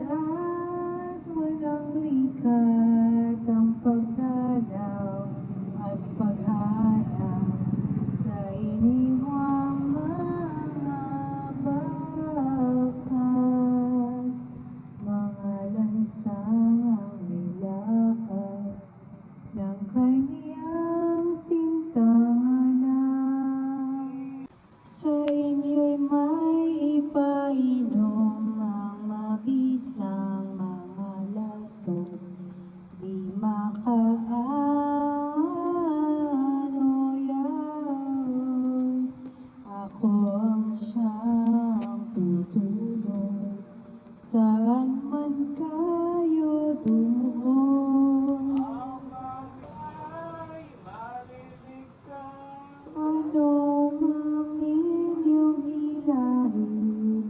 at walang likat ang pagdalaw at paghanap sa iniwang mga bakas, mga lansangang nilakad ng kaniyang sintahan. Sa inyo'y may ipainom ang mabisang mga lasong di makaano yan. Ako ang siyang tutulong saan man kayo doon. Ano mang inyong hilahin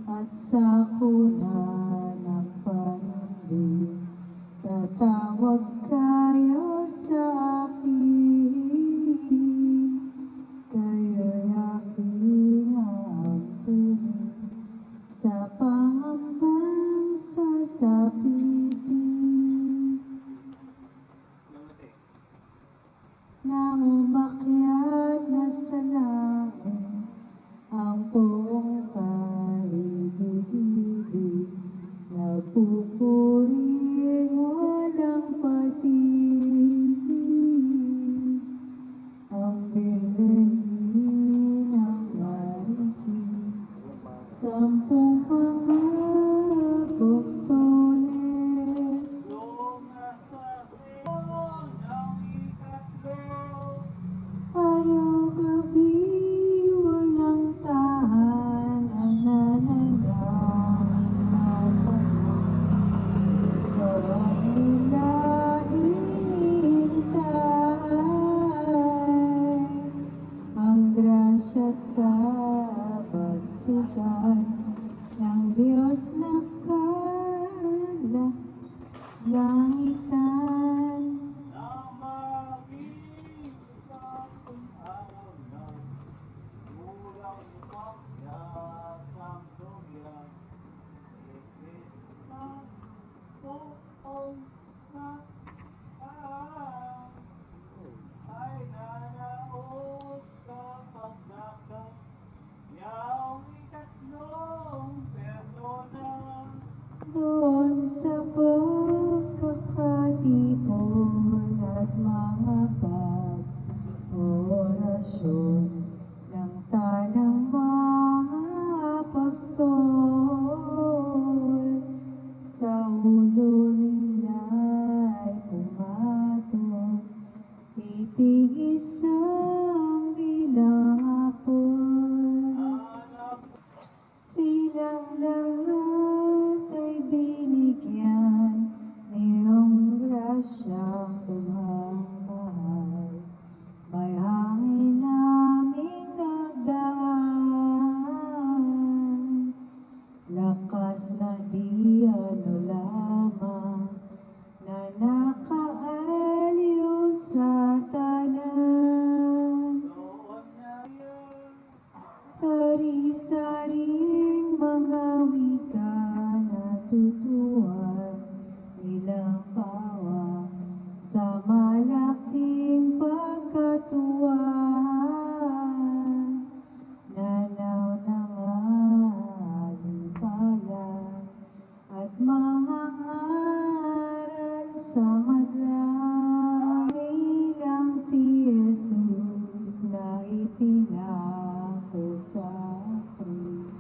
at sakuna ng panahon, tatawag kayo sa akin, kayo'y aking aampunin sa pangambang sasapitin. Nang umakyat na sa langit ang buong kaibig-ibig, nagpupuring walang pag-ibig. Ang bilhin ng maritim, 10 mga apostoles. Araw-gabi walang tahan ang nananangin na Panginoon. Gawang nila hinihintay ang grasya't kabagsikan ng Diyos na kalangitan. Ay nanaos sa pagdakap niyang ikatlong persona. Doon sa pagkakatipon at mga pag-orasyon ng tanang mga apostol, sa ulo nila'y pumatong, titiis ang bilang apoy. Silang lahat ay binigyan niyong grasyang tumahal. May hangin naming nagdaan, lakas na di ano lamang na nakaaliw sa tanan. Sari-saring mga wika natutuwa nilang pawa sa malaking pagkatuwa. Nanaw ng alimpala at mga ngaral sa madlang, bilang si Jesus na itinako sa krus.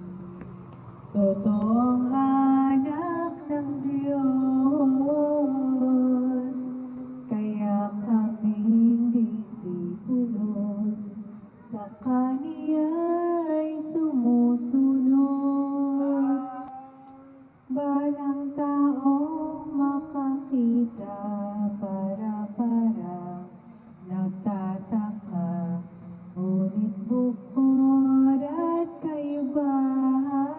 Totoong anak ng Diyos, kaya kaming disipulos sa Kaniya'y sumusunod. Balang taong makakita para nagtataka, ngunit bukod at kaibahan,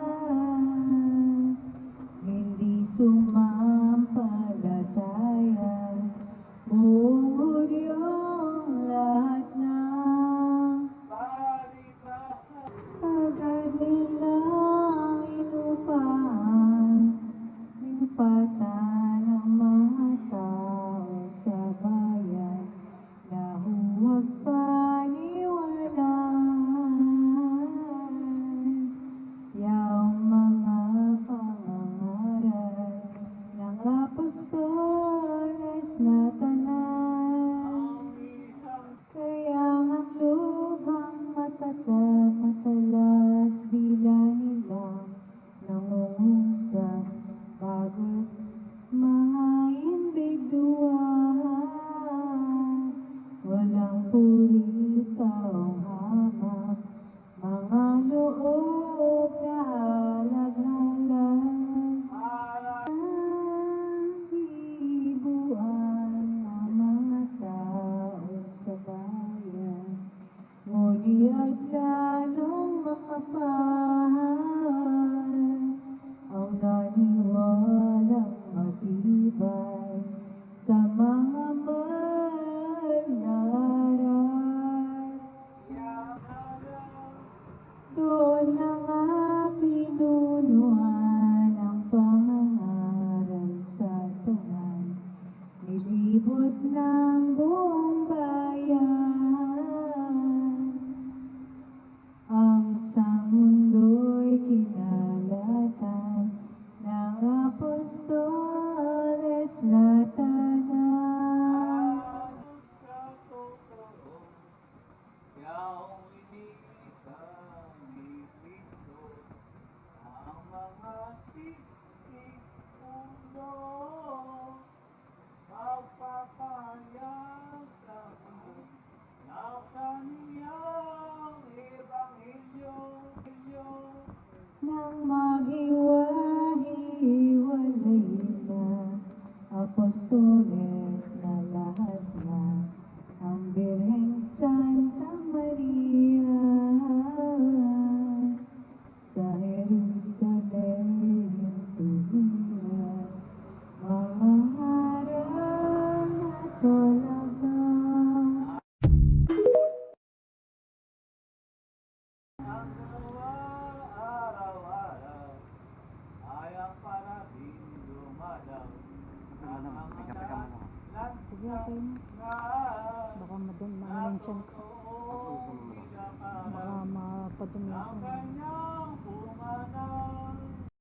apóstoles na lahat na ang Birheng Santa Maria sa Jerusalem tumira mga harang at talagang Ang gawa araw-araw ay ang parating dumadaw. At ang sige, okay na. Baka mamen-mention ka. Baka mapadumi ako.